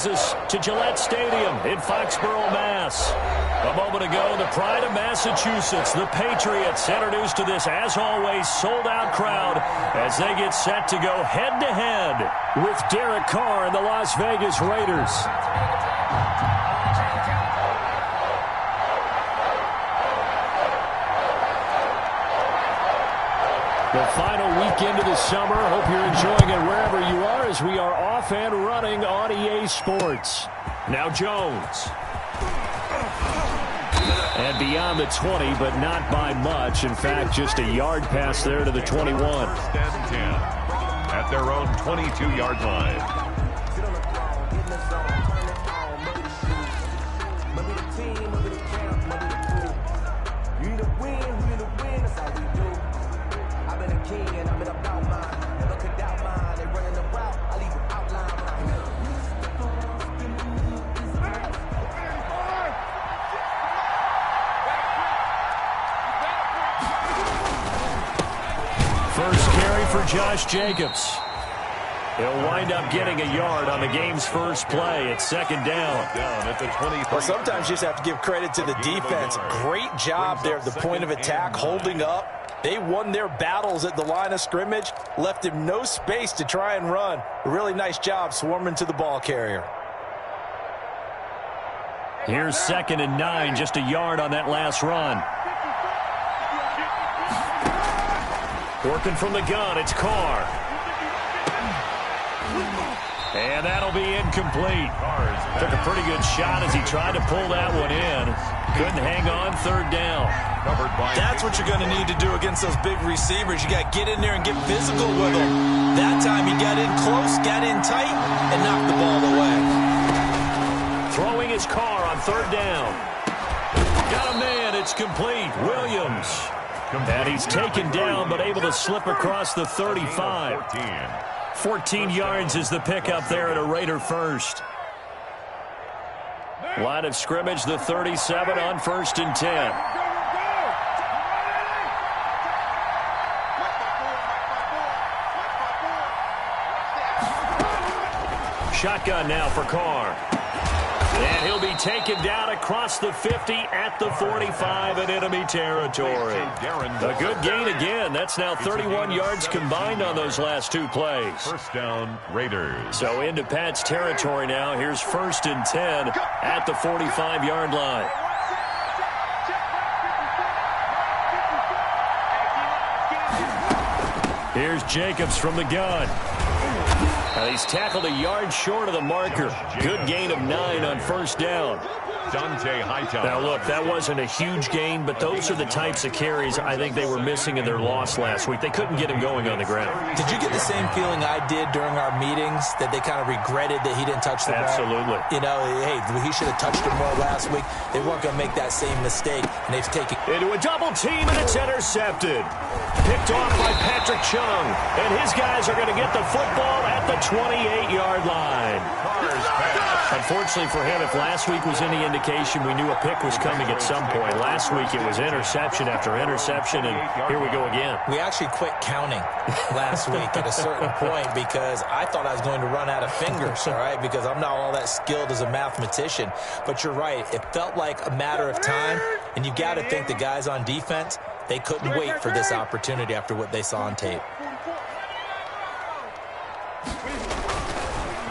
To Gillette Stadium in Foxborough, Mass. A moment ago, the pride of Massachusetts, the Patriots, introduced to this, as always, sold-out crowd as they get set to go head-to-head with Derek Carr and the Las Vegas Raiders. The final weekend of the summer. Hope you're enjoying it wherever you are as we are off and running on EA Sports. Now Jones. And beyond the 20, but not by much. In fact, just a yard pass there to the 21. First and 10 at their own 22-yard line. First carry for Josh Jacobs. He'll wind up getting a yard on the game's first play. It's second down. Down at the 23. Well, sometimes you just have to give credit to the defense. Great job there at the point of attack, holding up. They won their battles at the line of scrimmage, left him no space to try and run. A really nice job swarming to the ball carrier. Here's 2nd and 9, just a yard on that last run. Working from the gun, it's Carr. And that'll be incomplete. Took a pretty good shot as he tried to pull that one in. Couldn't hang on, third down. That's what you're going to need to do against those big receivers. You got to get in there and get physical with them. That time he got in close, got in tight, and knocked the ball away. Throwing his Carr on third down. Got a man, it's complete. Williams. And he's taken down, but able to slip across the 35. 14 yards is the pickup there at a Raider first. Line of scrimmage, the 37 on 1st and 10. Shotgun now for Carr. And he'll be taken down across the 50 at the 45 in enemy territory. A good gain again. That's now 31 yards combined on those last two plays. First down, Raiders. So into Pat's territory now. Here's 1st and 10 at the 45-yard line. Here's Jacobs from the gun. He's tackled a yard short of the marker. Good gain of 9 on 1st down. Now, look, that wasn't a huge gain, but those are the types of carries I think they were missing in their loss last week. They couldn't get him going on the ground. Did you get the same feeling I did during our meetings, that they kind of regretted that he didn't touch the ball? Absolutely. You know, hey, he should have touched it more last week. They weren't going to make that same mistake, and they've taken into a double team, and it's intercepted. Picked off by Patrick Chung, and his guys are going to get the football at the 28-yard line. Unfortunately for him, if last week was any indication, we knew a pick was coming at some point. Last week it was interception after interception, and here we go again. We actually quit counting last week at a certain point because I thought I was going to run out of fingers, all right, because I'm not all that skilled as a mathematician. But you're right. It felt like a matter of time, and you got to think the guys on defense, they couldn't wait for this opportunity after what they saw on tape.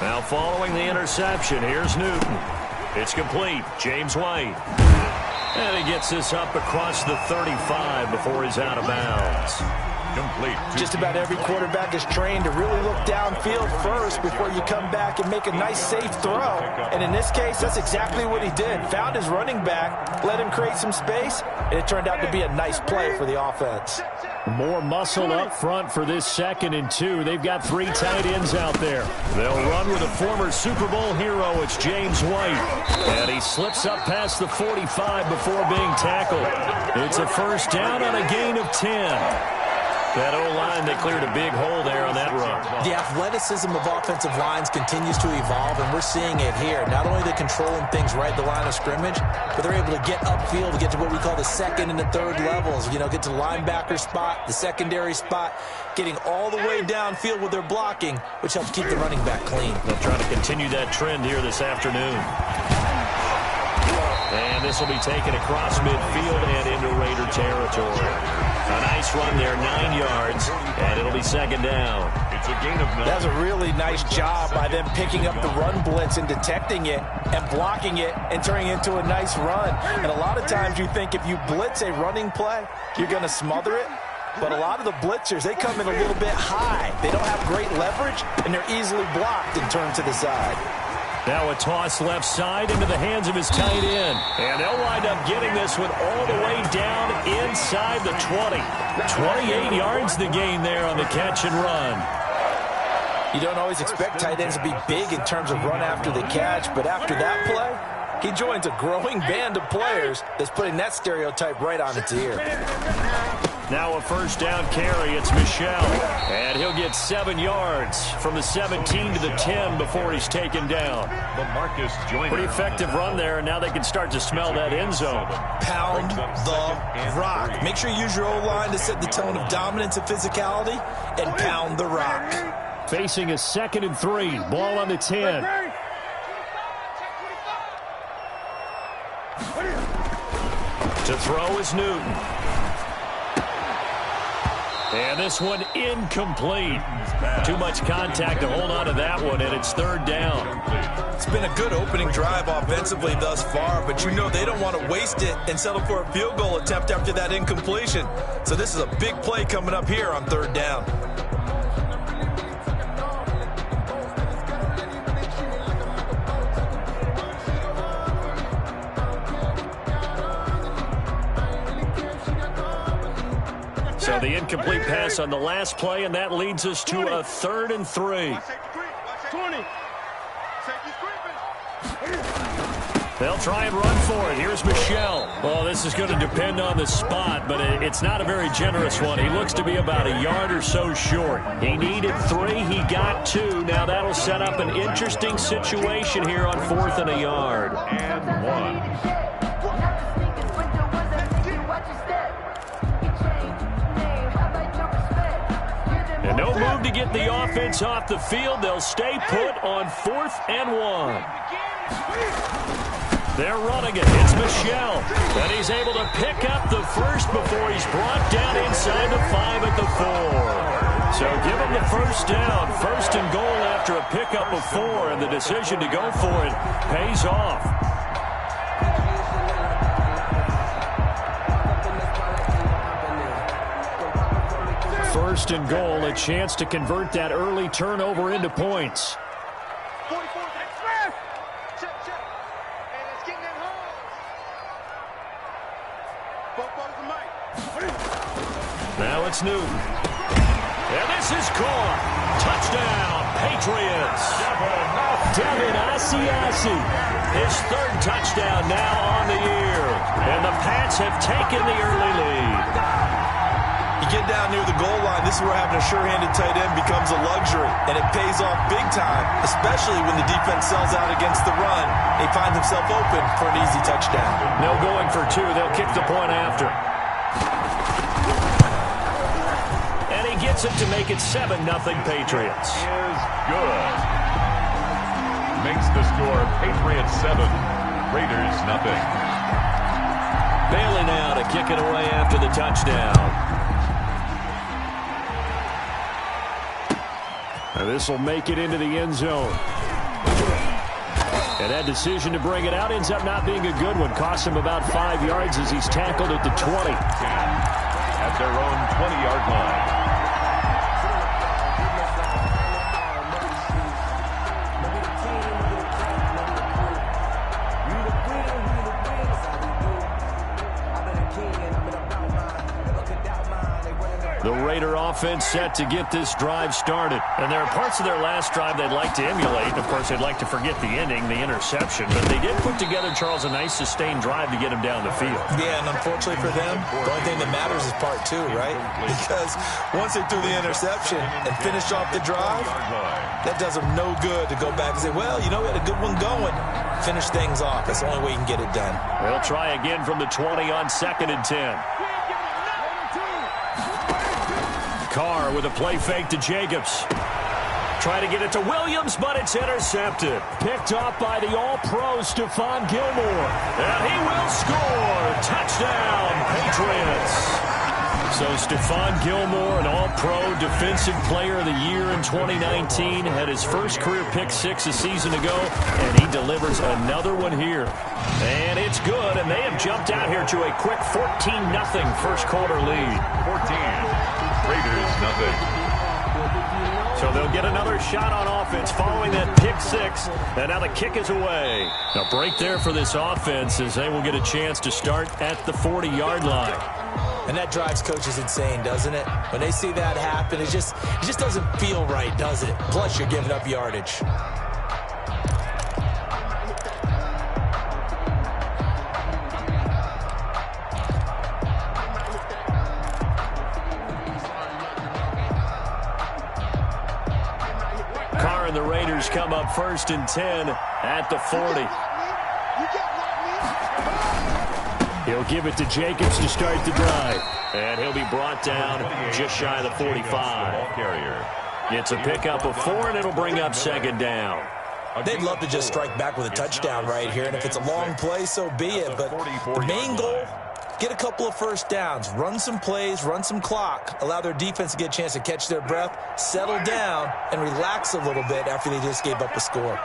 Now following the interception, here's Newton. It's complete. James White. And he gets this up across the 35 before he's out of bounds. Complete. Just about every quarterback is trained to really look downfield first before you come back and make a nice, safe throw. And in this case, that's exactly what he did. Found his running back, let him create some space, and it turned out to be a nice play for the offense. More muscle up front for this 2nd and 2. They've got 3 tight ends out there. They'll run with a former Super Bowl hero. It's James White. And he slips up past the 45 before being tackled. It's a first down on a gain of 10. That O-line, they cleared a big hole there on that run. The athleticism of offensive lines continues to evolve, and we're seeing it here. Not only are they controlling things right at the line of scrimmage, but they're able to get upfield to get to what we call the second and the third levels. You know, get to the linebacker spot, the secondary spot, getting all the way downfield with their blocking, which helps keep the running back clean. They'll try to continue that trend here this afternoon. And this will be taken across midfield and into Raider territory. A nice run there, 9 yards, and it'll be second down. It's a gain of 9. That's a really nice job by them picking up the run blitz and detecting it and blocking it and turning it into a nice run. And a lot of times you think if you blitz a running play, you're going to smother it. But a lot of the blitzers, they come in a little bit high. They don't have great leverage, and they're easily blocked and turned to the side. Now a toss left side into the hands of his tight end. And they'll wind up getting this one all the way down inside the 20. 28 yards the gain there on the catch and run. You don't always expect tight ends to be big in terms of run after the catch, but after that play, he joins a growing band of players that's putting that stereotype right on its ear. Now a first down carry. It's Michel. And he'll get 7 yards from the 17 to the 10 before he's taken down. Pretty effective run there, and now they can start to smell that end zone. Pound the rock. Make sure you use your O-line to set the tone of dominance and physicality, and pound the rock. Facing a 2nd and 3. Ball on the 10. To throw is Newton. And this one incomplete. Too much contact to hold on to that one, and it's third down. It's been a good opening drive offensively thus far, but you know they don't want to waste it and settle for a field goal attempt after that incompletion. So this is a big play coming up here on third down. So the incomplete pass on the last play, and that leads us to a 3rd and 3. They'll try and run for it. Here's Michel. Well, this is going to depend on the spot, but it's not a very generous one. He looks to be about a yard or so short. He needed 3. He got 2. Now that'll set up an interesting situation here on 4th and a yard. And 1. And no move to get the offense off the field. They'll stay put on 4th and 1. They're running it. It's Michel. And he's able to pick up the first before he's brought down inside the 5 at the 4. So give him the first down. 1st and goal after a pickup of 4. And the decision to go for it pays off. First and goal, a chance to convert that early turnover into points. Now it's Newton. And this is caught. Touchdown, Patriots. Devin Asiasi. His 3rd touchdown now on the year. And the Pats have taken the early lead. You get down near the goal line, this is where having a sure-handed tight end becomes a luxury, and it pays off big time, especially when the defense sells out against the run. He finds himself open for an easy touchdown. No going for 2. They'll kick the point after. And he gets it to make it 7-0 Patriots. Is good. Makes the score Patriots 7, Raiders 0. Bailey now to kick it away after the touchdown. And this will make it into the end zone. And that decision to bring it out ends up not being a good one. Costs him about 5 yards as he's tackled at the 20. At their own 20-yard line. The Raider offense set to get this drive started. And there are parts of their last drive they'd like to emulate. Of course, they'd like to forget the ending, the interception. But they did put together, Charles, a nice sustained drive to get him down the field. Yeah, and unfortunately for them, the only thing that matters is part two, right? Because once they threw the interception and finished off the drive, that does them no good to go back and say, well, you know, we had a good one going. Finish things off. That's the only way you can get it done. They'll try again from the 20 on 2nd and 10. Carr with a play fake to Jacobs. Try to get it to Williams, but it's intercepted. Picked off by the All-Pro Stephon Gilmore. And he will score. Touchdown, Patriots. So Stephon Gilmore, an All-Pro Defensive Player of the Year in 2019, had his first career pick six a season ago, and he delivers another one here. And it's good, and they have jumped out here to a quick 14-0 first quarter lead. 14. Raiders, nothing. So they'll get another shot on offense following that pick six. And now the kick is away. A break there for this offense as they will get a chance to start at the 40-yard line. And that drives coaches insane, doesn't it? When they see that happen, it just doesn't feel right, does it? Plus, you're giving up yardage. And the Raiders come up 1st and 10 at the 40. He'll give it to Jacobs to start the drive. And he'll be brought down just shy of the 45. It's a pickup of 4, and it'll bring up 2nd down. They'd love to just strike back with a touchdown right here, and if it's a long play, so be it. But the main goal, get a couple of first downs, run some plays, run some clock, allow their defense to get a chance to catch their breath, settle down, and relax a little bit after they just gave up a score.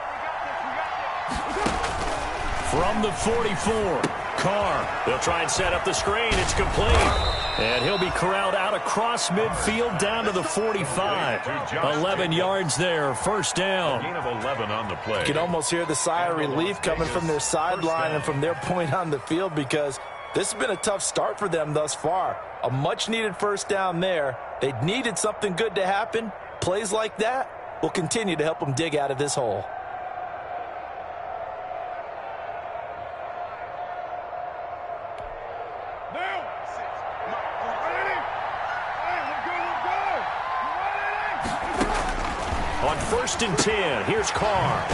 From the 44, Carr. They'll try and set up the screen. It's complete. And he'll be corralled out across midfield down to the 45. 11 yards there, first down. Gain of 11 on the play. You can almost hear the sigh of relief coming from their sideline and from their point on the field because this has been a tough start for them thus far. A much-needed first down there. They needed something good to happen. Plays like that will continue to help them dig out of this hole. On 1st and 10, here's Carr.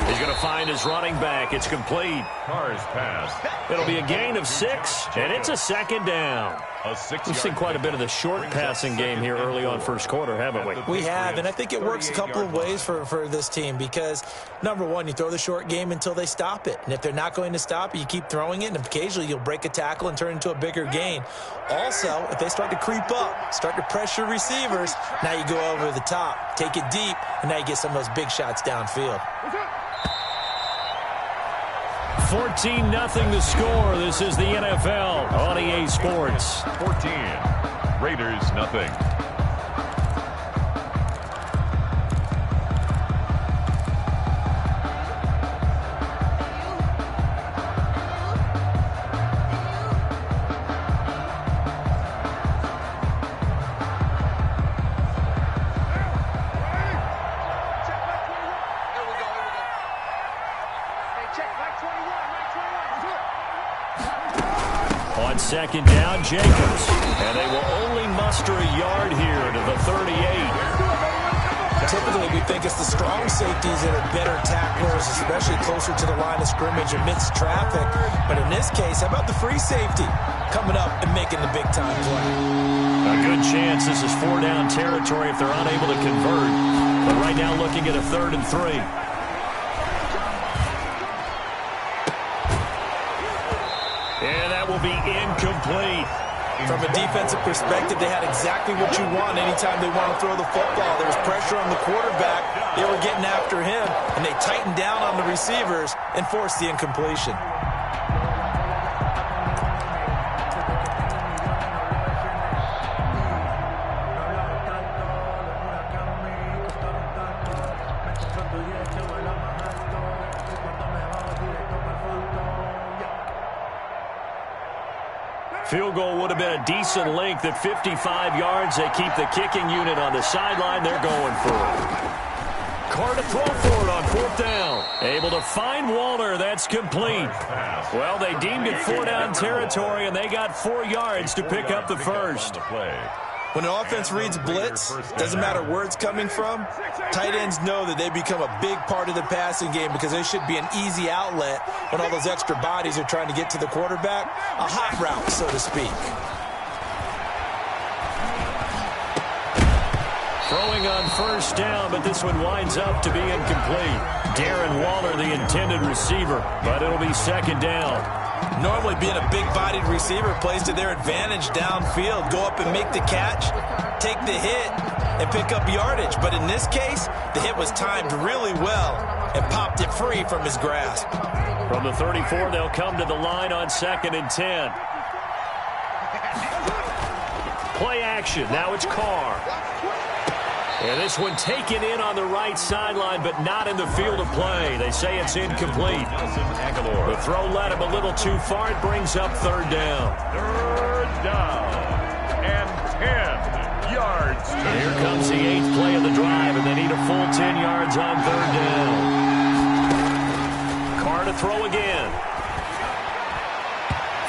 He's going to find his running back. It's complete. Carr's pass. It'll be a gain of 6, and it's a 2nd down. We've seen quite a bit of the short passing game here early on first quarter, haven't we? We have, and I think it works a couple of ways for this team because, number one, you throw the short game until they stop it. And if they're not going to stop it, you keep throwing it, and occasionally you'll break a tackle and turn it into a bigger gain. Also, if they start to creep up, start to pressure receivers, now you go over the top, take it deep, and now you get some of those big shots downfield. 14-0 the score. This is the NFL on EA Sports. 14. Raiders, nothing. On 2nd down, Jacobs. And they will only muster a yard here to the 38. Typically, we think it's the strong safeties that are better tacklers, especially closer to the line of scrimmage amidst traffic. But in this case, how about the free safety coming up and making the big-time play? A good chance this is 4-down territory if they're unable to convert. But right now looking at a 3rd and 3. Will be incomplete. From a defensive perspective, they had exactly what you want anytime they want to throw the football. There was pressure on the quarterback. They were getting after him, and they tightened down on the receivers and forced the incompletion. Field goal would have been a decent length at 55 yards. They keep the kicking unit on the sideline. They're going for it. Carr to throw for it on 4th down. Able to find Walter. That's complete. Well, they deemed it 4-down territory, and they got 4 yards to pick up the first. When an offense reads blitz, doesn't matter where it's coming from, tight ends know that they become a big part of the passing game because they should be an easy outlet when all those extra bodies are trying to get to the quarterback. A hot route, so to speak. Throwing on 1st down, but this one winds up to be incomplete. Darren Waller, the intended receiver, but it'll be 2nd down. Normally being a big-bodied receiver plays to their advantage downfield. Go up and make the catch, take the hit, and pick up yardage. But in this case, the hit was timed really well and popped it free from his grasp. From the 34, they'll come to the line on 2nd and 10. Play action. Now it's Carr. And this one taken in on the right sideline, but not in the field of play. They say it's incomplete. The throw led him a little too far. It brings up 3rd down. 3rd down and 10 yards. Here comes the 8th play of the drive, and they need a full 10 yards on 3rd down. Carr to throw again.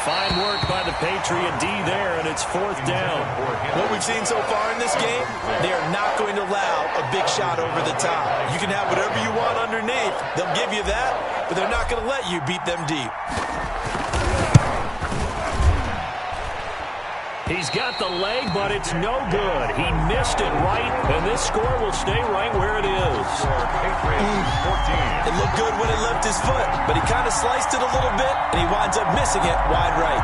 Fine work by the Patriot D there, and it's 4th down. What we've seen so far in this game, they are not going to allow a big shot over the top. You can have whatever you want underneath. They'll give you that, but they're not going to let you beat them deep. He's got the leg, but it's no good. He missed it right, and this score will stay right where it is. It looked good when it left his foot, but he kind of sliced it a little bit, and he winds up missing it wide right.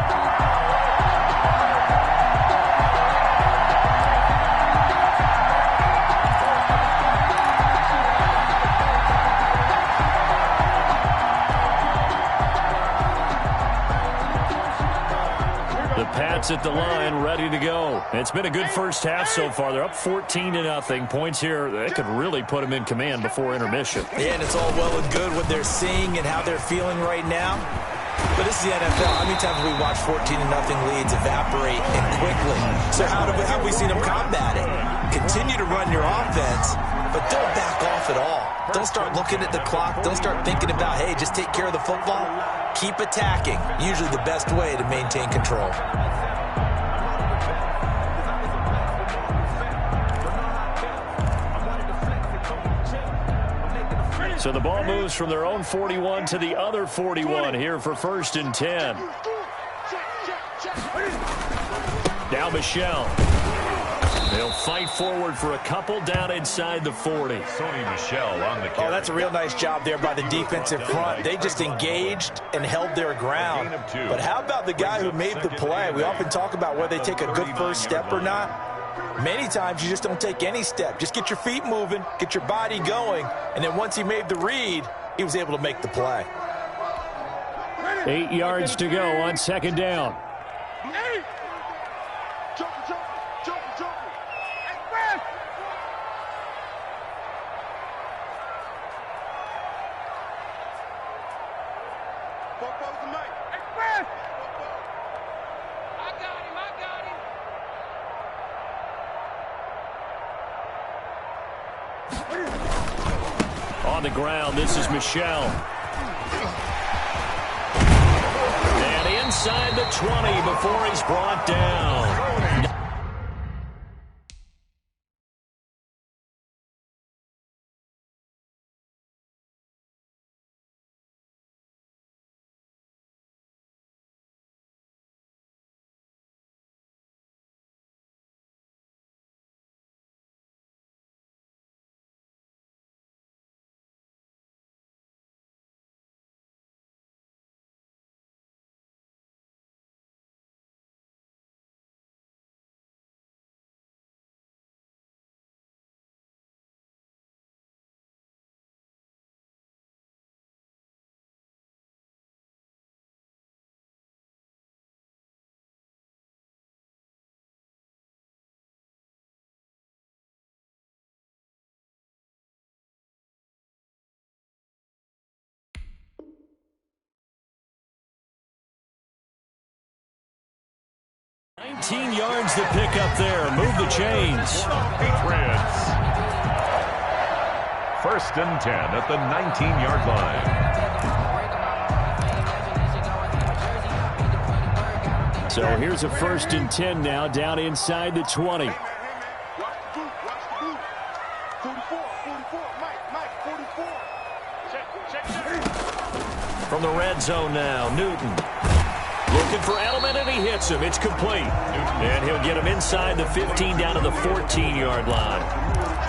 Pats at the line, ready to go. It's been a good first half so far. They're up 14-0. Points here, they could really put them in command before intermission. Yeah, and it's all well and good what they're seeing and how they're feeling right now. But this is the NFL. How many times have we watched 14-0 leads evaporate and quickly? So how have we seen them combat it? Continue to run your offense, but don't back off at all. Don't start looking at the clock. Don't start thinking about, hey, just take care of the football. Keep attacking. Usually the best way to maintain control. So the ball moves from their own 41 to the other 41 here for 1st and 10. Now Michel. They'll fight forward for a couple down inside the 40. Sony Michel on the carry. Oh, that's a real nice job there by the defensive front. They just engaged and held their ground. But how about the guy who made the play? We often talk about whether they take a good first step or not. Many times you just don't take any step. Just get your feet moving, get your body going, and then once he made the read, he was able to make the play. 8 yards to go on 2nd down. On the ground, this is Michel. And inside the 20 before he's brought down. 19 yards to pick up there. Move the chains. Patriots. 1st and 10 at the 19-yard line. So here's a 1st and 10 now, down inside the 20. From the red zone now, Newton. Looking for Edelman, and he hits him. It's complete. And he'll get him inside the 15 down to the 14-yard line.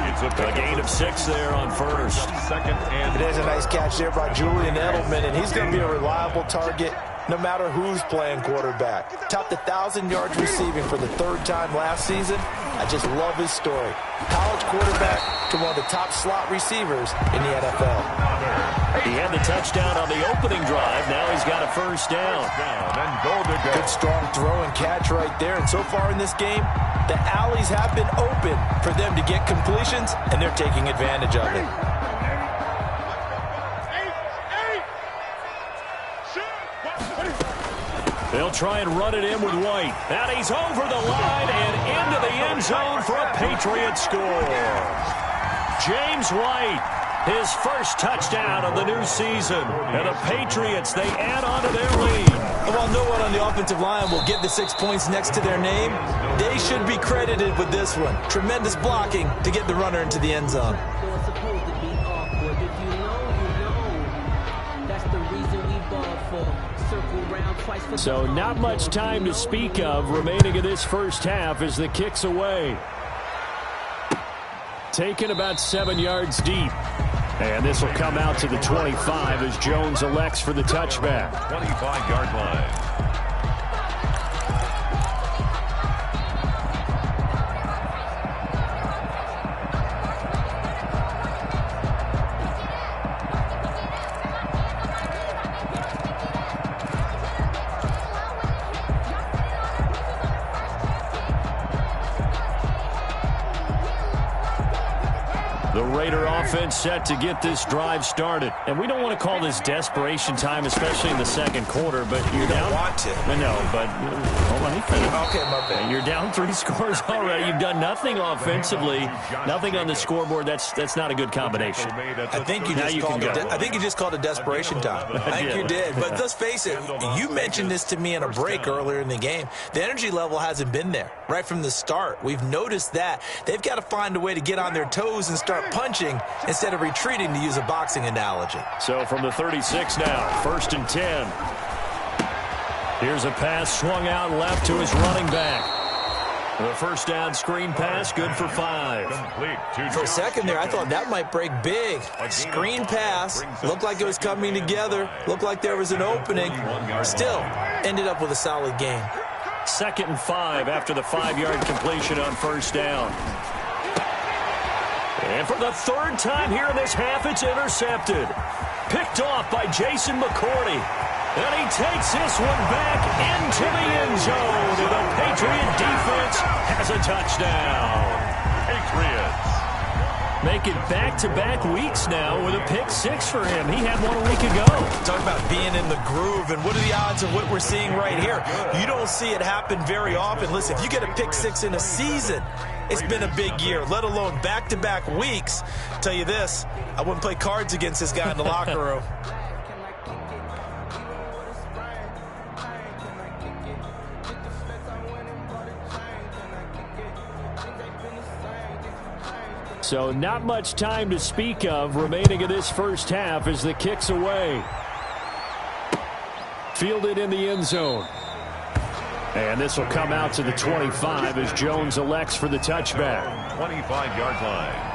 It's a gain of 6 there on 1st. 2nd and It is a nice catch there by Julian Edelman, and he's going to be a reliable target no matter who's playing quarterback. Topped 1,000 yards receiving for the 3rd time last season. I just love his story. College quarterback to one of the top slot receivers in the NFL. He had the touchdown on the opening drive. Now he's got a 1st down. Good strong throw and catch right there. And so far in this game, the alleys have been open for them to get completions, and they're taking advantage of it. They'll try and run it in with White. And he's over the line and into the end zone for a Patriot score. James White, his 1st touchdown of the new season. And the Patriots, they add on to their lead. And while no one on the offensive line will get the 6 points next to their name, they should be credited with this one. Tremendous blocking to get the runner into the end zone. So not much time to speak of remaining in this 1st half as the kick's away. Taken about 7 yards deep. And this will come out to the 25 as Jones elects for the touchback. 25-yard line. Offense set to get this drive started. And we don't want to call this desperation time, especially in the 2nd quarter, but you're down. Want to. No, but hold on. Okay, my bad. You're down 3 scores already. You've done nothing offensively, nothing on the scoreboard. That's not a good combination. I think you just called it desperation time. I think you did. But let's face it, you mentioned this to me in a break earlier in the game. The energy level hasn't been there right from the start. We've noticed that. They've got to find a way to get on their toes and start punching instead of retreating, to use a boxing analogy. So from the 36 now, 1st and 10. Here's a pass swung out left to his running back. The 1st down screen pass, good for 5. For a second there, I thought that might break big. Screen pass, looked like it was coming together, looked like there was an opening. Still, ended up with a solid gain. 2nd and 5 after the 5-yard completion on 1st down. And for the 3rd time here in this half, it's intercepted. Picked off by Jason McCourty. And he takes this one back into the end zone. And the Patriot defense has a touchdown. Patriots. Making back-to-back weeks now with a pick-6 for him. He had one a week ago. Talk about being in the groove, and what are the odds of what we're seeing right here? You don't see it happen very often. Listen, if you get a pick-6 in a season, it's been a big year, let alone back-to-back weeks. I'll tell you this, I wouldn't play cards against this guy in the locker room. So not much time to speak of remaining in this 1st half as the kick's away. Fielded in the end zone. And this will come out to the 25 as Jones elects for the touchback. 25-yard line.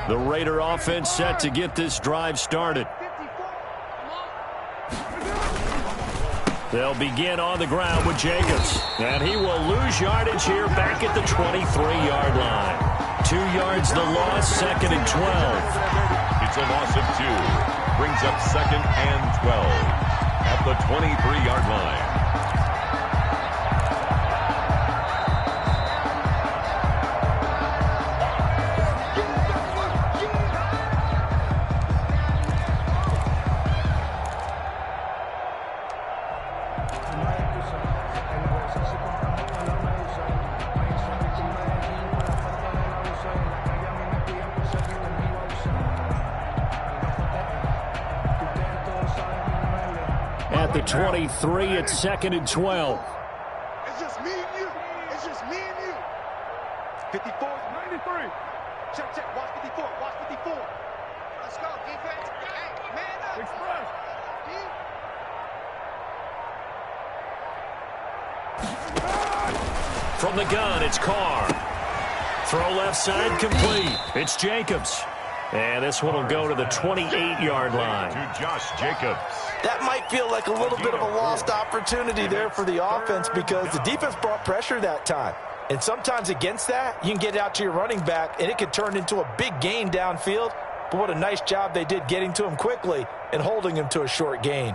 The Raider offense set to get this drive started. They'll begin on the ground with Jacobs. And he will lose yardage here back at the 23-yard line. 2 yards the loss, 2nd and 12. It's a loss of 2. Brings up 2nd and 12 at the 23-yard line. At the 23, it's 2nd and 12. It's just me and you. It's just me and you. 54, 93. Check, check. Watch 54. Watch 54. Let's go, defense. Hey, man up. Express. From the gun, it's Carr. Throw left side, complete. It's Jacobs. And this one will go to the 28-yard line. To Josh Jacobs. That might feel like a little bit of a lost opportunity there for the offense because the defense brought pressure that time. And sometimes against that, you can get out to your running back, and it could turn into a big gain downfield. But what a nice job they did getting to him quickly and holding him to a short gain.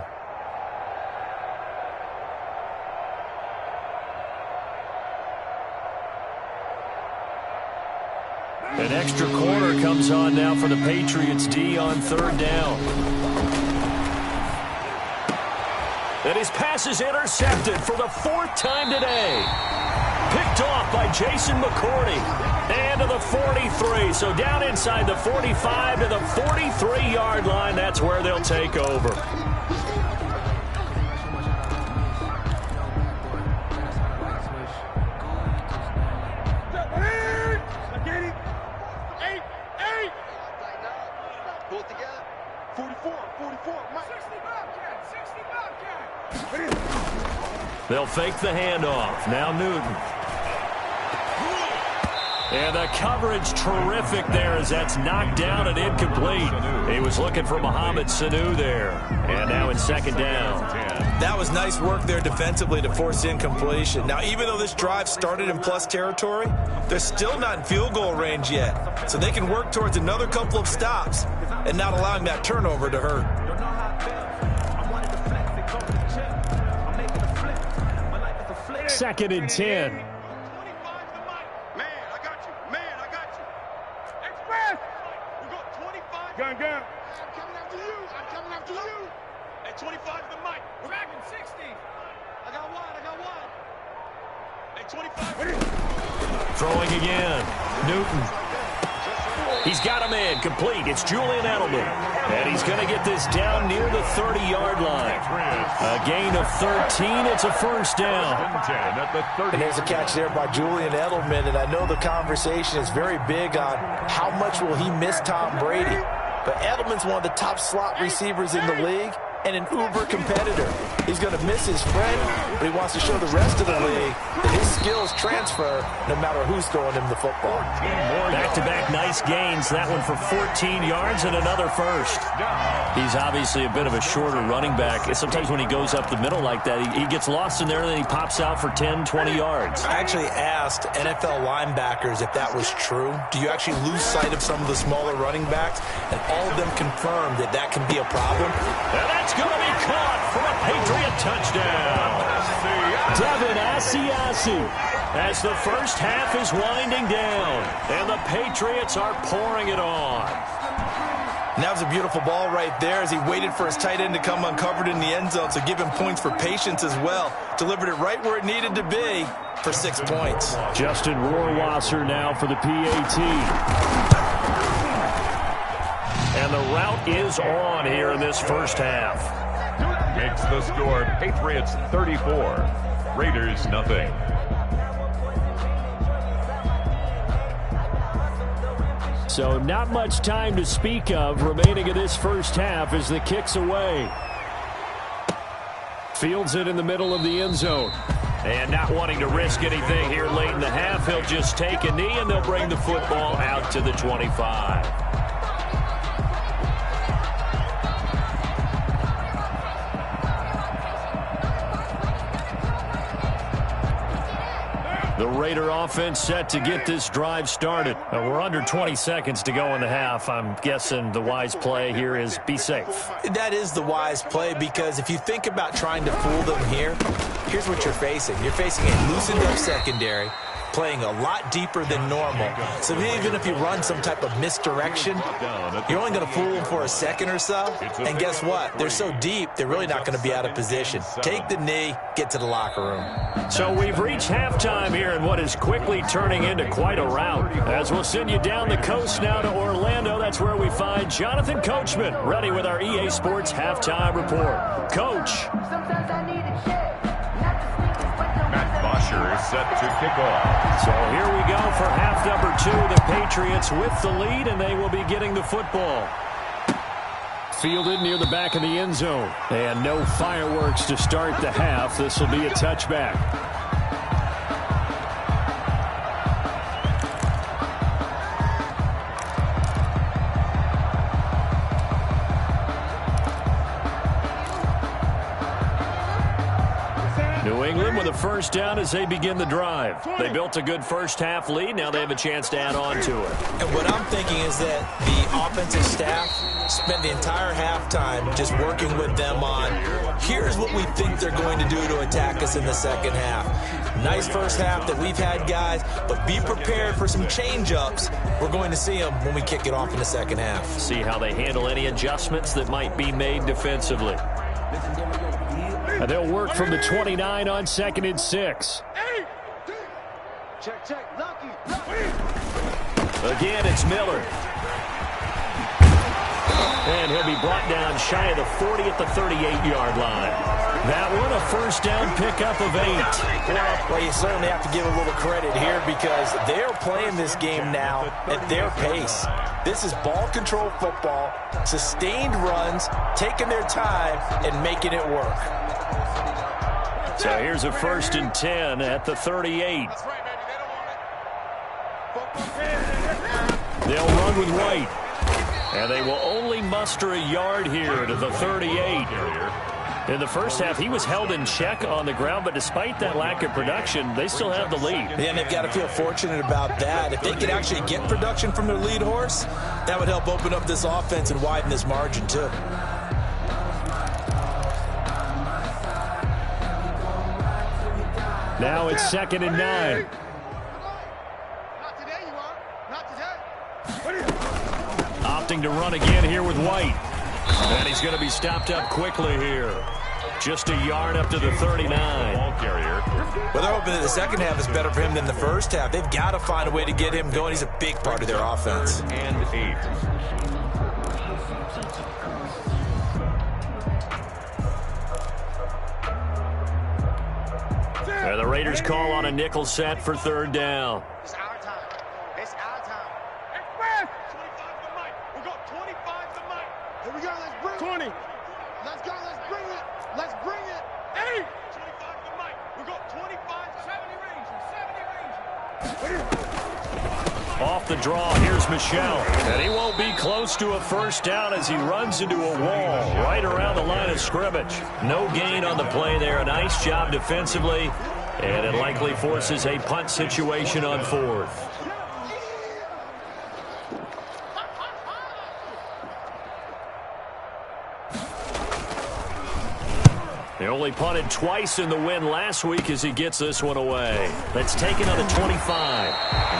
An extra corner comes on now for the Patriots D on 3rd down. And his pass is intercepted for the 4th time today. Picked off by Jason McCourty. And to the 43. So down inside the 45 to the 43-yard line. That's where they'll take over. They'll fake the handoff. Now Newton. And the coverage terrific there as that's knocked down and incomplete. He was looking for Mohamed Sanu there. And now in 2nd down. That was nice work there defensively to force incompletion. Now, even though this drive started in plus territory, they're still not in field goal range yet. So they can work towards another couple of stops and not allowing that turnover to hurt. 2nd and 10. Man, I got you. Man, I got you. Express. We got 25. Gun. I'm coming after you. I'm coming after you. At 25 to the mic. We're back in 60. I got one. At 25. Throwing again. Newton. He's got a man complete. It's Julian Edelman. And he's going to get this down near the 30-yard line. A gain of 13. It's a 1st down. And there's a catch there by Julian Edelman. And I know the conversation is very big on how much will he miss Tom Brady. But Edelman's one of the top slot receivers in the league and an uber competitor. He's going to miss his friend, but he wants to show the rest of the league that his skills transfer no matter who's throwing him the football. Back-to-back nice gains. That one for 14 yards and another 1st. He's obviously a bit of a shorter running back. Sometimes when he goes up the middle like that, he gets lost in there and then he pops out for 10, 20 yards. I actually asked NFL linebackers if that was true. Do you actually lose sight of some of the smaller running backs? And all of them confirmed that that can be a problem. And that's going to be caught for a Patriot touchdown. Devin Asiasi as the first half is winding down. And the Patriots are pouring it on. And that was a beautiful ball right there as he waited for his tight end to come uncovered in the end zone. So give him points for patience as well. Delivered it right where it needed to be for 6 points. Justin Rohrwasser now for the PAT. And the route is on here in this first half. Makes the score Patriots 34, Raiders nothing. So not much time to speak of remaining in this first half as the kick's away. Fields it in the middle of the end zone. And not wanting to risk anything here late in the half, he'll just take a knee and they'll bring the football out to the 25. The Raider offense set to get this drive started. We're under 20 seconds to go in the half. I'm guessing the wise play here is be safe. That is the wise play, because if you think about trying to fool them here, here's what you're facing. You're facing a loosened up secondary, playing a lot deeper than normal. So even if you run some type of misdirection, you're only going to fool them for a second or so. And guess what? They're so deep, they're really not going to be out of position. Take the knee, get to the locker room. So we've reached halftime here in what is quickly turning into quite a rout. As we'll send you down the coast now to Orlando, that's where we find Jonathan Coachman, ready with our EA Sports halftime report. Coach. Is set to kick off. So here we go for half number 2. The Patriots with the lead, and they will be getting the football. Fielded near the back of the end zone. And no fireworks to start the half. This will be a touchback. New England with a first down as they begin the drive. They built a good first half lead. Now they have a chance to add on to it. And what I'm thinking is that the offensive staff spent the entire halftime just working with them on, here's what we think they're going to do to attack us in the second half. Nice first half that we've had, guys, but be prepared for some change-ups. We're going to see them when we kick it off in the second half. See how they handle any adjustments that might be made defensively. They'll work from the 29 on 2nd and 6. Check. Lucky. Again, it's Miller. And he'll be brought down shy of the 40 at the 38-yard line. That one, a first down pickup of 8. Well, you certainly have to give a little credit here, because they're playing this game now at their pace. This is ball control football, sustained runs, taking their time, and making it work. So here's a 1st and 10 at the 38. They'll run with White. And they will only muster a yard here to the 38. In the first half, he was held in check on the ground, but despite that lack of production, they still have the lead. And they've got to feel fortunate about that. If they could actually get production from their lead horse, that would help open up this offense and widen this margin too. Now it's 2nd and 9. Not today, you are. Not today. Opting to run again here with White. And he's going to be stopped up quickly here. Just a yard up to the 39. Ball carrier. Well, they're hoping that the second half is better for him than the first half. They've got to find a way to get him going. He's a big part of their offense. And 8. The Raiders call on a nickel set for 3rd down. It's our time. It's our time. Express! 25 to Mike. We got 25 to Mike. Here we go. Let's bring 20. Let's go. Let's bring it. Let's bring it. 8. 25 to Mike. We got 25. 70 range. Off the draw, here's Michelle. And he won't be close to a first down as he runs into a wall right around the line of scrimmage. No gain on the play there. A nice job defensively. And it likely forces a punt situation on 4th. They only punted twice in the win last week as he gets this one away. Let's take it on the 25.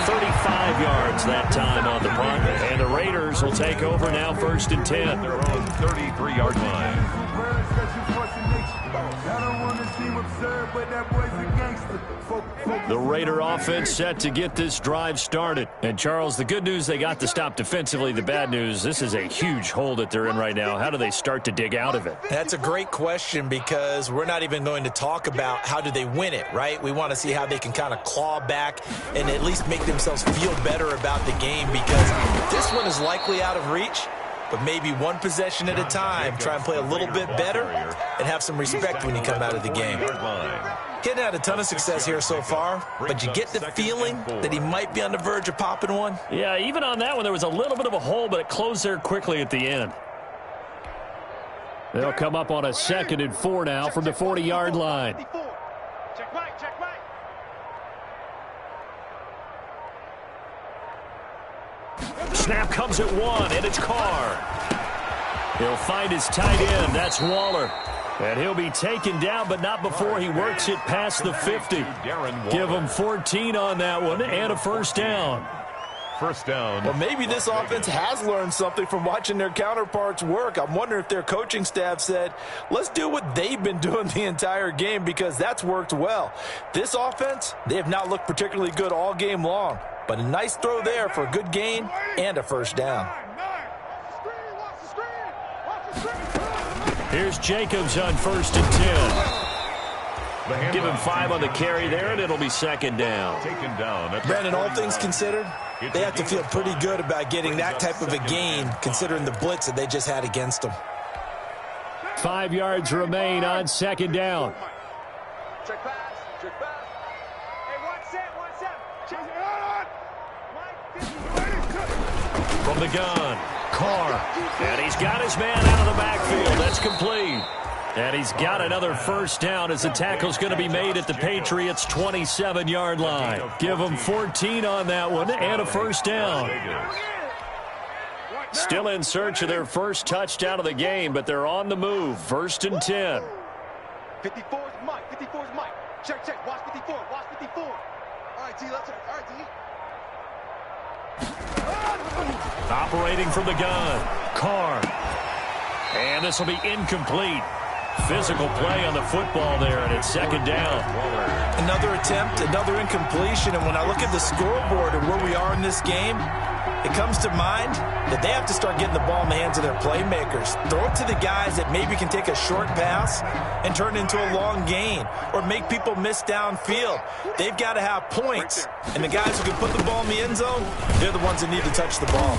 35 yards that time on the punt. And the Raiders will take over now 1st and 10. Their own 33-yard line. The Raider offense set to get this drive started. And, Charles, the good news, they got to stop defensively. The bad news, this is a huge hole that they're in right now. How do they start to dig out of it? That's a great question, because we're not even going to talk about how do they win it, right? We want to see how they can kind of claw back and at least make themselves feel better about the game, because this one is likely out of reach. But maybe one possession at a time, try and play a little bit better and have some respect when you come out of the game. Getting had a ton of success here so far, but you get the feeling that he might be on the verge of popping one. Yeah, even on that one, there was a little bit of a hole, but it closed there quickly at the end. They'll come up on a 2nd and 4 now from the 40-yard line. Check right. Snap comes at 1, and it's Carr. He'll find his tight end. That's Waller. And he'll be taken down, but not before he works it past the 50. Give him 14 on that one and a first down. First down. Well, maybe this offense has learned something from watching their counterparts work. I'm wondering if their coaching staff said, let's do what they've been doing the entire game, because that's worked well. This offense, they have not looked particularly good all game long, but a nice throw there for a good gain and a first down. Here's Jacobs on 1st and 10. Give him 5 on the carry there, and it'll be second down. Taken down. Brandon, all things considered, they have to feel pretty good about getting that type of a gain, considering the blitz that they just had against them. 5 yards remain on second down. Check pass. Check pass. Hey, 1 set. From the gun, Carr. And he's got his man out of the backfield. That's complete. And he's got another first down as the tackle's going to be made at the Patriots' 27-yard line. Give him 14 on that one and a first down. Still in search of their first touchdown of the game, but they're on the move. 1st and 10. 54's Mike. 54's Mike. Check, check. Watch 54. Watch 54. All right, T. Let's check. All right, T. Operating from the gun, Carr. And this will be incomplete. Physical play on the football there, and it's second down. Another attempt, another incompletion, and when I look at the scoreboard and where we are in this game, it comes to mind that they have to start getting the ball in the hands of their playmakers. Throw it to the guys that maybe can take a short pass and turn it into a long gain or make people miss downfield. They've got to have points, and the guys who can put the ball in the end zone, they're the ones that need to touch the ball.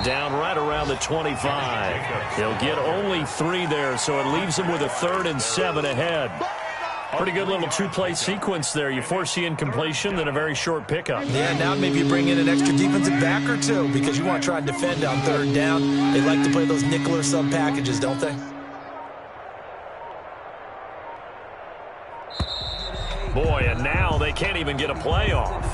Down right around the 25. He'll get only 3 there, so it leaves him with a 3rd and 7 ahead. Pretty good little 2-play sequence there. You force the incompletion, then a very short pickup. Yeah, now maybe bring in an extra defensive back or 2 because you want to try and defend on 3rd down. They like to play those nickel or sub packages, don't they? Boy, and now they can't even get a play off.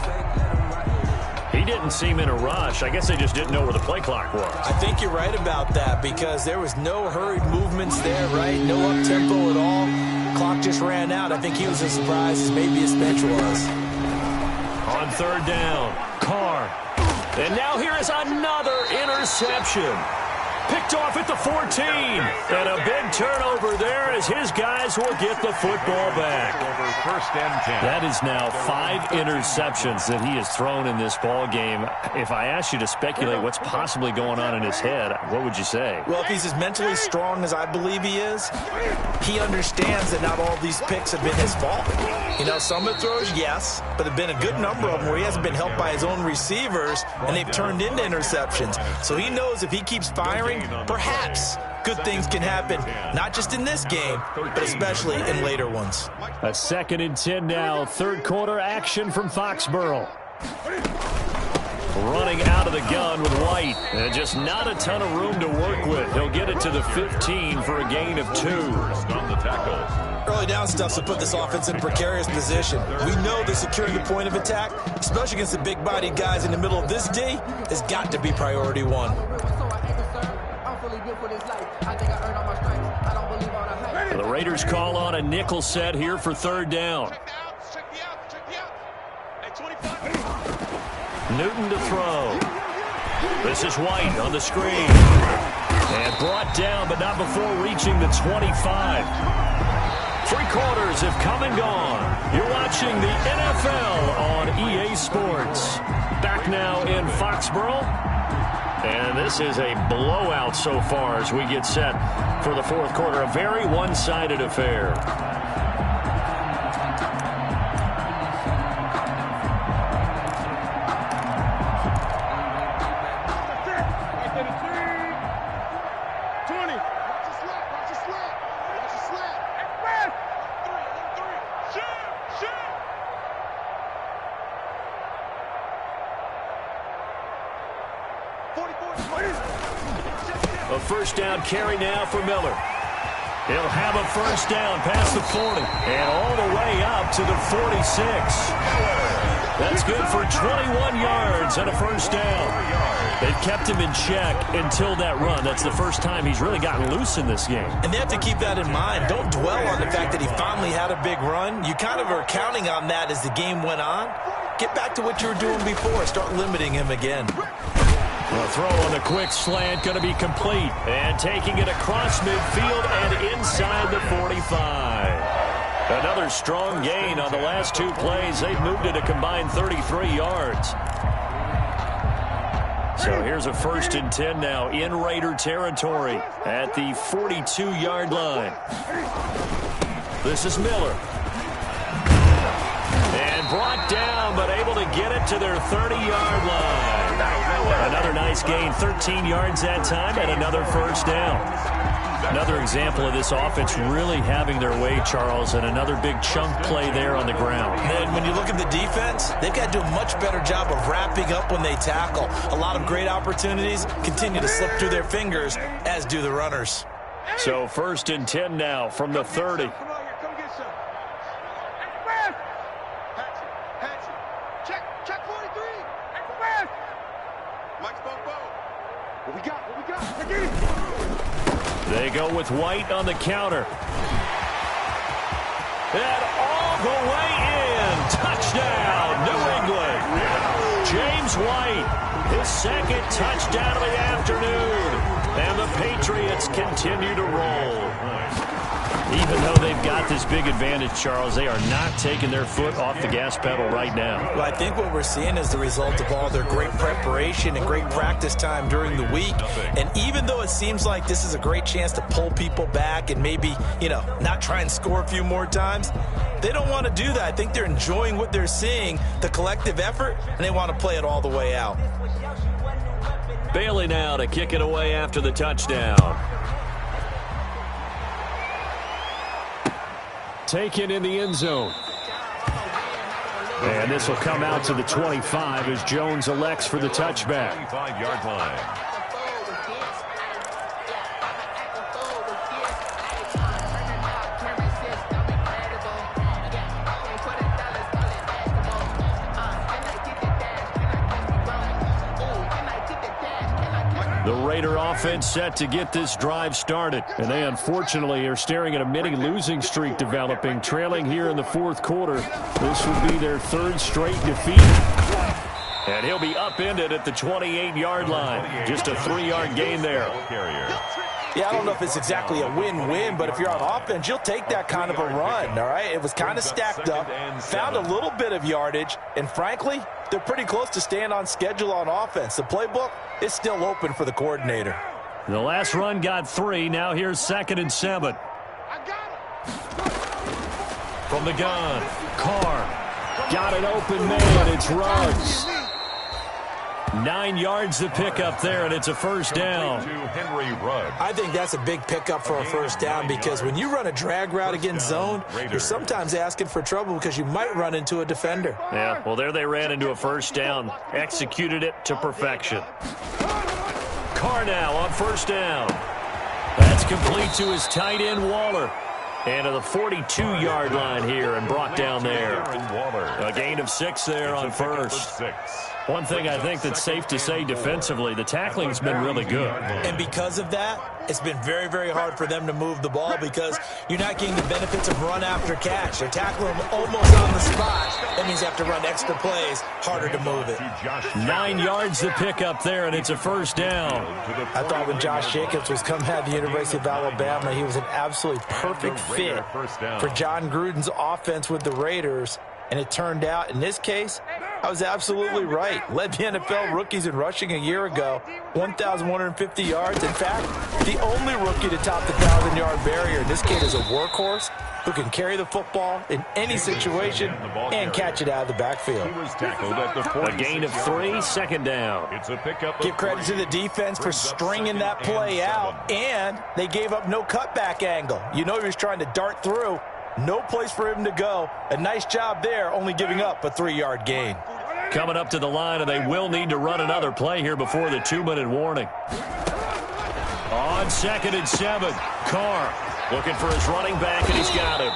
He didn't seem in a rush. I guess they just didn't know where the play clock was. I think you're right about that because there was no hurried movements there, right? No up-tempo at all. Clock just ran out. I think he was as surprised as maybe his bench was. On 3rd down, Carr. And now here is another interception. Picked off at the 14. And a big turnover there as his guys will get the football back. First and 10. That is now 5 interceptions that he has thrown in this ball game. If I asked you to speculate what's possibly going on in his head, what would you say? Well, if he's as mentally strong as I believe he is, he understands that not all of these picks have been his fault. You know, some of the throws, yes, but there have been a good number of them where he hasn't been helped by his own receivers, and they've turned into interceptions. So he knows if he keeps firing, perhaps good things can happen, not just in this game, but especially in later ones. A 2nd and 10 now, 3rd quarter action from Foxborough. Running out of the gun with White, and just not a ton of room to work with. He'll get it to the 15 for a gain of 2. On the tackle. Early down stuff to put this offense in a precarious position. We know that securing the point of attack, especially against the big-bodied guys in the middle of this D, has got to be priority 1. The Raiders call on a nickel set here for 3rd down. Newton to throw. This is White on the screen. And brought down, but not before reaching the 25. 3 quarters have come and gone. You're watching the NFL on EA Sports. Back now in Foxborough. And this is a blowout so far as we get set for the 4th quarter. A very one-sided affair. A first down carry now for Miller. He'll have a first down past the 40 and all the way up to the 46. That's good for 21 yards and a first down. They've kept him in check until that run. That's the first time he's really gotten loose in this game. And they have to keep that in mind. Don't dwell on the fact that he finally had a big run. You kind of are counting on that as the game went on. Get back to what you were doing before. Start limiting him again. The throw on the quick slant going to be complete. And taking it across midfield and inside the 45. Another strong gain on the last two plays. They've moved it a combined 33 yards. So here's a 1st and 10 now in Raider territory at the 42-yard line. This is Miller. And brought down, but able to get it to their 30-yard line. Another nice gain, 13 yards that time, and another first down. Another example of this offense really having their way, Charles, and another big chunk play there on the ground. And when you look at the defense, they've got to do a much better job of wrapping up when they tackle. A lot of great opportunities continue to slip through their fingers, as do the runners. So 1st and 10 now from the 30. Check 43. Mike's What we got? I get it. They go with White on the counter. And all the way in. Touchdown, New England. James White, his 2nd touchdown of the afternoon. And the Patriots continue to roll. Even though they've got this big advantage, Charles, they are not taking their foot off the gas pedal right now. Well, I think what we're seeing is the result of all their great preparation and great practice time during the week. And even though it seems like this is a great chance to pull people back and maybe, not try and score a few more times, they don't want to do that. I think they're enjoying what they're seeing, the collective effort, and they want to play it all the way out. Bailey now to kick it away after the touchdown. Taken in the end zone. And this will come out to the 25 as Jones elects for the touchback. 25-yard line. The Raider offense set to get this drive started. And they unfortunately are staring at a mini losing streak developing, trailing here in the 4th quarter. This would be their 3rd straight defeat. And he'll be upended at the 28-yard line. Just a 3-yard gain there. Yeah, I don't know if it's exactly a win-win, but if you're on offense, you'll take that kind of a run, all right? It was kind of stacked up, found a little bit of yardage, and frankly, they're pretty close to staying on schedule on offense. The playbook is still open for the coordinator. The last run got 3. Now here's 2nd and 7. From the gun, Carr. Got an open man. It's Ruggs. 9 yards to pick up there, and it's a first down. I think that's a big pickup for a first down because when you run a drag route against zone, you're sometimes asking for trouble because you might run into a defender. Yeah, well, there they ran into a first down. Executed it to perfection. Carr now on first down. That's complete to his tight end, Waller. And to the 42-yard line here and brought down there. A gain of 6 there on first. One thing I think that's safe to say defensively, the tackling's been really good. And because of that, it's been very, very hard for them to move the ball because you're not getting the benefits of run after catch. They're tackling them almost on the spot. That means you have to run extra plays, harder to move it. 9 yards to pick up there, and it's a first down. I thought when Josh Jacobs was coming out of the University of Alabama, he was an absolutely perfect fit for John Gruden's offense with the Raiders. And it turned out, in this case, I was absolutely right. Led the NFL rookies in rushing a year ago, 1,150 yards. In fact, the only rookie to top the 1,000-yard barrier. This kid is a workhorse who can carry the football in any situation and catch it out of the backfield. A gain of 3, second down. Give credit to the defense for stringing that play out, and they gave up no cutback angle. You know he was trying to dart through. No place for him to go. A nice job there, only giving up a 3-yard gain. Coming up to the line, and they will need to run another play here before the 2-minute warning. On 2nd and 7, Carr looking for his running back, and he's got him.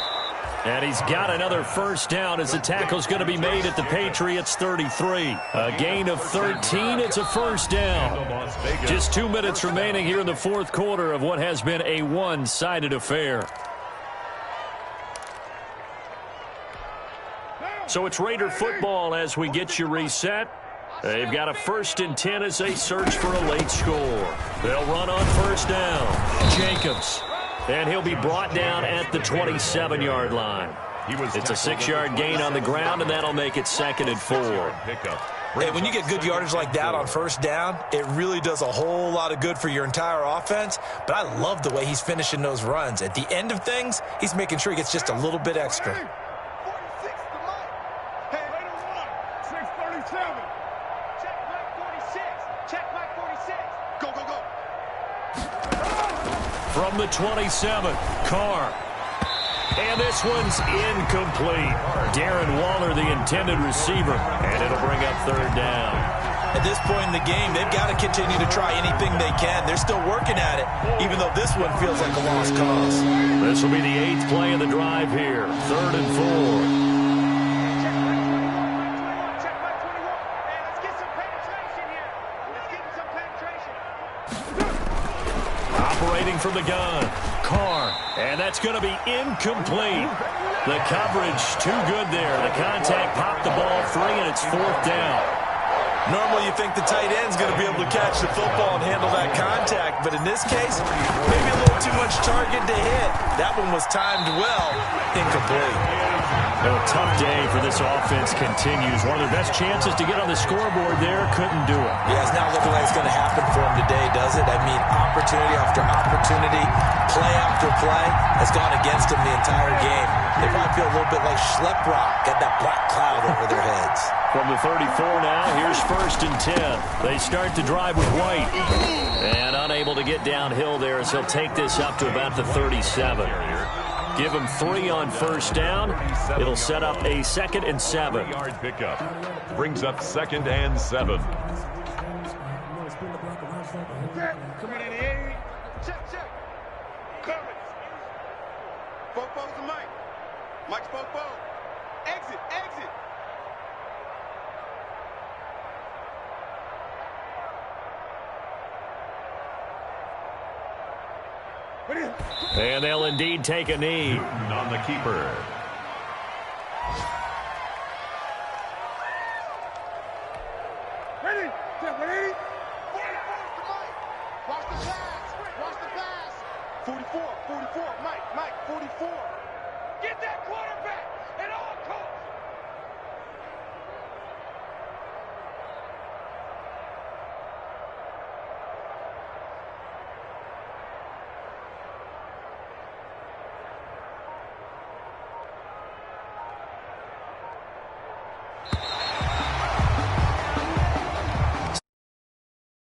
And he's got another first down as the tackle's going to be made at the Patriots' 33. A gain of 13. It's a first down. Just 2 minutes remaining here in the fourth quarter of what has been a one-sided affair. So it's Raider football as we get you reset. They've got a 1st and 10 as they search for a late score. They'll run on first down. Jacobs. And he'll be brought down at the 27-yard line. It's a 6-yard gain on the ground, and that'll make it 2nd and 4. Hey, when you get good yardage like that on first down, it really does a whole lot of good for your entire offense. But I love the way he's finishing those runs. At the end of things, he's making sure he gets just a little bit extra. 46 to Mike. Hey, 637. Check Mike 46. Check Mike 46. Go, go, go. From the 27, Carr. And this one's incomplete. Darren Waller, the intended receiver, and it'll bring up 3rd down. At this point in the game, they've got to continue to try anything they can. They're still working at it, even though this one feels like a lost cause. This will be the 8th play of the drive here. 3rd and 4. Check Mike 21. Hey, let's get some penetration here. Let's get some penetration. Operating from the gun, Carr, and that's going to be incomplete. The coverage too good there. The contact popped the ball free, and it's 4th down. Normally you think the tight end's going to be able to catch the football and handle that contact, but in this case, maybe a little too much target to hit. That one was timed well, incomplete. A tough day for this offense continues. One of their best chances to get on the scoreboard there, couldn't do it. Yeah, it's not looking like it's going to happen for him today, does it? I mean, opportunity after opportunity, play after play has gone against him the entire game. They probably feel a little bit like Schlep Rock, got that black cloud over their heads. From the 34 now, here's 1st and 10. They start to drive with White. And unable to get downhill there as he'll take this up to about the 37. Give him 3 on first down. It'll set up a 2nd and 7. Yard pickup. Brings up 2nd and 7. Coming in the 8. Check, check. Coming. Fofo's to Mike. Mike's Fofo. Exit, exit. And they'll indeed take a knee. On the keeper. Ready? Check, ready? 44's to Mike. Watch the pass. Watch the pass. 44, 44.